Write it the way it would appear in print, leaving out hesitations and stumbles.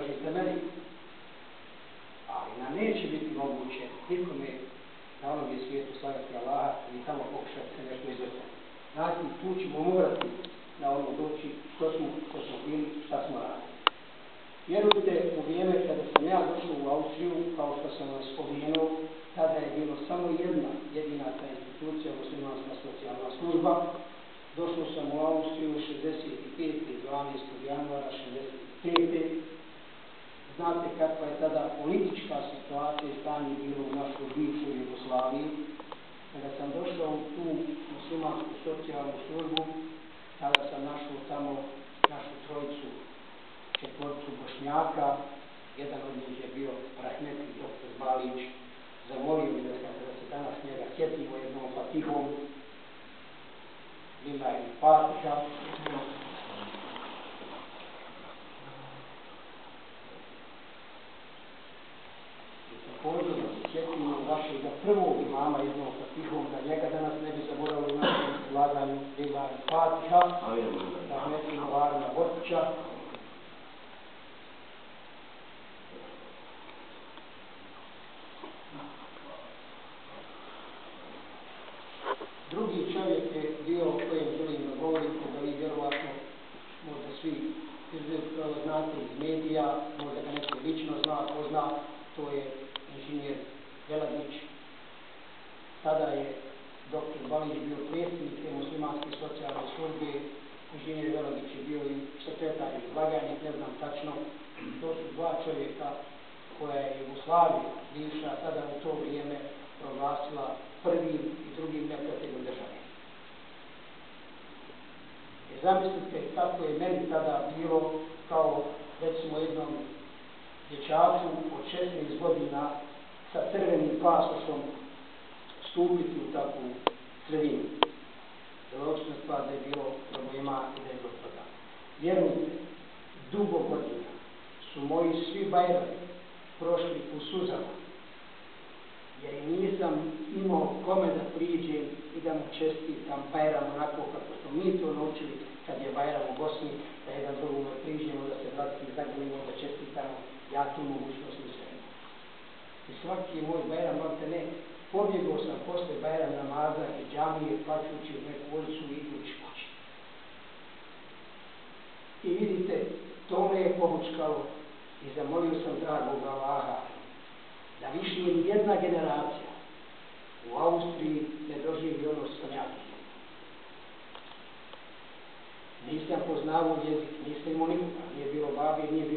kažite meni. Ali nam neće biti moguće nikome na onom je svijetu slaviti Allaha i tamo pokušati se nešto izvrstati. Znači, tu ćemo morati na ono doći što smo bili, šta smo radili. Vjerujte, u vrijeme kada sam ja došao u Austriju, kao što sam vas spomenuo, tada je bilo samo jedina ta institucija, muslimanska socijalna služba. Došao sam u Austriju 65. 12. januara 65. Znate kakva je tada politička situacija i stanje bilo u našoj bivšoj Jugoslaviji. Kada sam došao u tu muslimansku socijalnu službu, tada sam našao tamo našu trojicu, četvorcu Bošnjaka. Jedan od njih je bio rahmetli dr. Balić. Zamolio mi da se danas njega sjetimo jednom fatihom. Lillahi Fatiha. Također da se sjetimo vašega prvog imama jednom fatihom, da njega danas ne bi zaboravili u našem izlaganju Lillahi Fatiha, rahmetli Novarna Botića. Drugi čovjek je bio o kojem želim da govorite, da vi vjerovatno možda svi znate iz medija, možda ga neko lično pozna, to je inženjer Veladić. Tada je dr. Balić bio predsjednik te muslimanske socijalne službe, inženjer Veladić je bio i sekretar i blagajnik, ne znam tačno. To su dva čovjeka koja je Jugoslavija bivša tada u to vrijeme proglasila prvim i drugim neprijateljom države. I zamislite kako je meni tada bilo kao recimo jednom dječaku od 16 godina sa crvenim pasošom stupiti u takvu sredinu. Očito stvar da je bilo problema i da je bilo toga. Vjerujte, dugo godina su moji svi bajrami prošli u suzama, jer nisam imao kome da priđem i da mu čestitam Bajram onako kako smo mi to naučili kad je Bajram u Bosni, da jedan drugome priđemo, da se bratski zagrlimo, da čestitamo. Ja tu mogućnost nisam imao. I svaki moj Bajram, ne, pobjegao sam posle Bajram namaza i džamije plaćući u neku ulicu i idući kući. I vidite, to me je povučkalo i zamolio sam dragog Allaha da više jedna generacija u Austriji ne doživi ono što sam ja doživio. Nisam poznavao jezik, nisam imao nikoga, nije bilo babi, nije